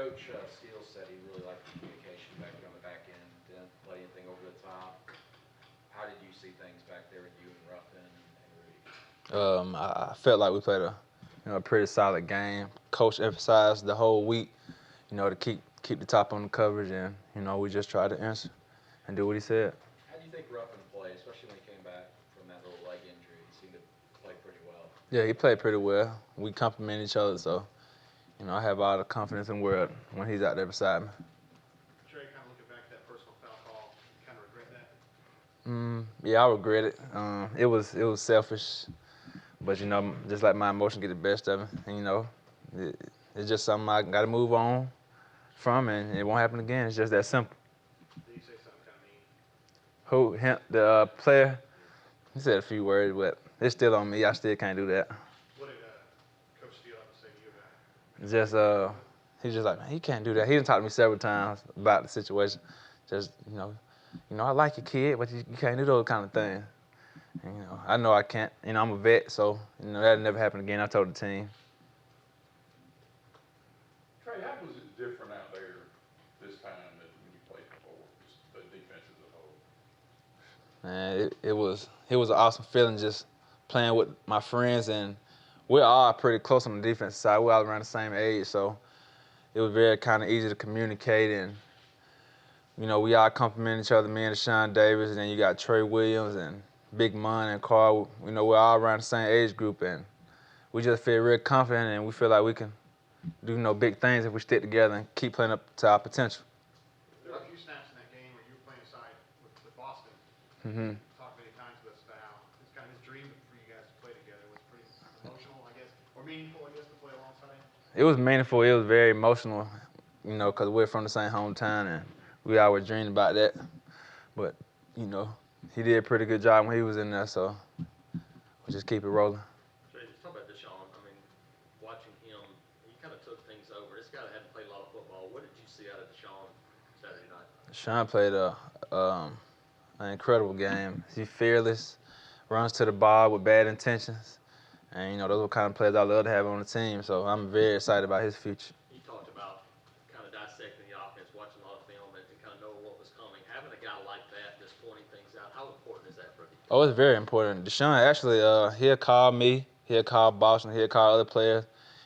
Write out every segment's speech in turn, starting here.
Coach Steele said he really liked the communication back there on the back end. Didn't play anything over the top. How did you see things back there with you and Ruffin and Rudy? I felt like we played a pretty solid game. Coach emphasized the whole week, to keep the top on the coverage, and we just tried to answer and do what he said. How do you think Ruffin played, especially when he came back from that little leg injury? He seemed to play pretty well. Yeah, he played pretty well. We complement each other, so I have all the confidence in the world when he's out there beside me. Trey, kind of looking back at that personal foul call, you kind of regret that? Yeah, I regret it. It was selfish, but just let my emotion get the best of me. And it, it's just something I got to move on from, and it won't happen again. It's just that simple. Did you say something kind of mean? Who him? The player? He said a few words, but it's still on me. I still can't do that. What did Coach Steele have to say to you about it? Just he's just like, man, he can't do that. He done talked to me several times about the situation. Just I like your kid, but you can't do those kind of things. And, I know I can't. I'm a vet, so that'll never happen again. I told the team. Trey, how was it different out there this time than when you played before? Just the defense as a whole. Man, it was an awesome feeling just playing with my friends, and we're all pretty close on the defense side. We're all around the same age, so it was very kind of easy to communicate, and we all compliment each other. Me and Deshaun Davis, and then you got Trey Williams and Big Mon and Carl. We're all around the same age group, and we just feel real confident, and we feel like we can do big things if we stick together and keep playing up to our potential. There were a few snaps in that game where you were playing aside with Boston. Mm-hmm. Talked many times with us about how it's kind of his dream for you guys to play together. It was pretty emotional, I guess, or meaningful, I guess, to play alongside him. It was meaningful. It was very emotional, because we're from the same hometown, and we always dreamed about that. But, he did a pretty good job when he was in there, so we'll just keep it rolling. Trey, just talk about Deshaun. I mean, watching him, he kind of took things over. This guy hadn't played a lot of football. What did you see out of Deshaun Saturday night? Sean played an incredible game. He's fearless, runs to the ball with bad intentions. And, those are the kind of players I love to have on the team. So I'm very excited about his future. You talked about kind of dissecting the offense, watching a lot of film, and kind of knowing what was coming. Having a guy like that just pointing things out, how important is that for you? Oh, it's very important. Deshaun actually, he'll call me, he'll call Boston, he'll call other players,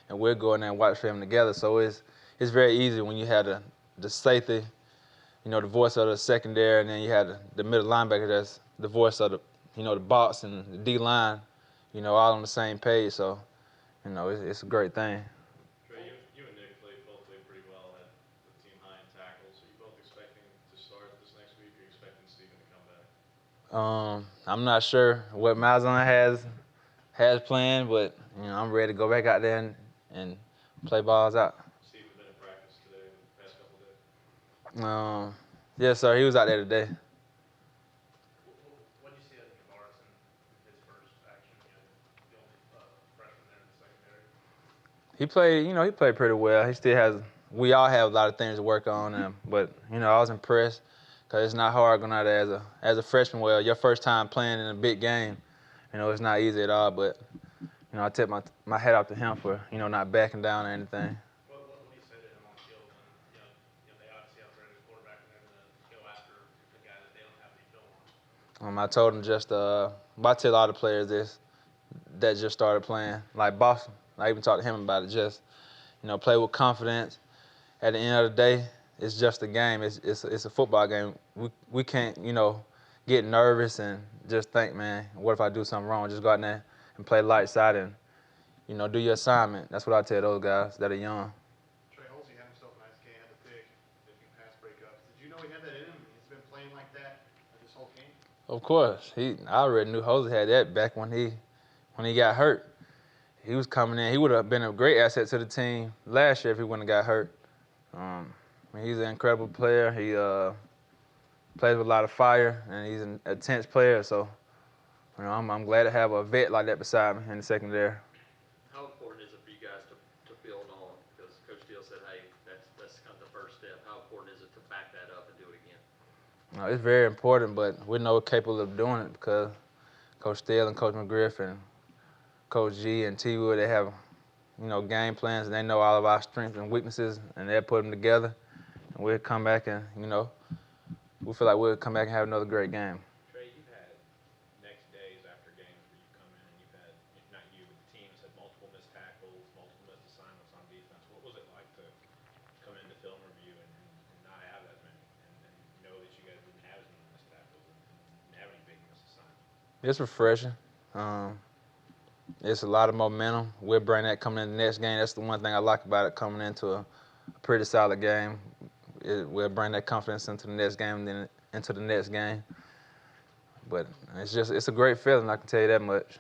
and we'll go in there and watch film together. So it's very easy when you have the safety, the voice of the secondary, and then you have the middle linebacker that's the voice of the box and the D line, all on the same page. So, it's a great thing. Trey, you and Nick both played pretty well, had the team high in tackles. Are you both expecting to start this next week, or are you expecting Steven to come back? I'm not sure what Malzahn has planned, but I'm ready to go back out there and play balls out. Steven been in practice today, the past couple of days. Yes, sir. He was out there today. What did you see out of Morrison in his first action? The only freshman there in the secondary. He played pretty well. He still has. We all have a lot of things to work on, but I was impressed because it's not hard going out there as a freshman. Well, your first time playing in a big game, it's not easy at all. But I tip my hat off to him for not backing down or anything. What would you say to him on the field when they obviously have a very good quarterback and they're going to go after the guy that they don't have any film on? I told him I tell all the players this that just started playing, like Boston. I even talked to him about it. Just, play with confidence. At the end of the day, it's just a game. It's a football game. We can't, get nervous and just think, man, what if I do something wrong? Just go out there and play light side and, do your assignment. That's what I tell those guys that are young. Trey Holsey had himself a nice game, had the pick, a few pass breakups. Did you know he had that in him? He's been playing like that this whole game? Of course. I already knew Jose had that back when he got hurt. He was coming in. He would have been a great asset to the team last year if he wouldn't have got hurt. He's an incredible player. He plays with a lot of fire, and he's an intense player. So, I'm glad to have a vet like that beside me in the secondary. How important is it for you guys to build on? Because Coach Steele said, hey, that's kind of the first step. How important is it to back that up and do it again? It's very important, but we're not capable of doing it because Coach Steele and Coach McGriff and Coach G and T Wood, they have game plans, and they know all of our strengths and weaknesses, and they'll put them together, and we'll come back and, we feel like we'll come back and have another great game. Trey, you've had next days after games where you've come in and you've had, not you, but the team has had multiple missed tackles, multiple missed assignments on defense. What was it like to come into film review and not have that many, and know that you guys didn't have as many missed tackles and have any big missed assignments? It's refreshing. It's a lot of momentum. We'll bring that coming in the next game. That's the one thing I like about it, coming into a pretty solid game. We'll bring that confidence into the next game and then into the next game. But it's a great feeling, I can tell you that much.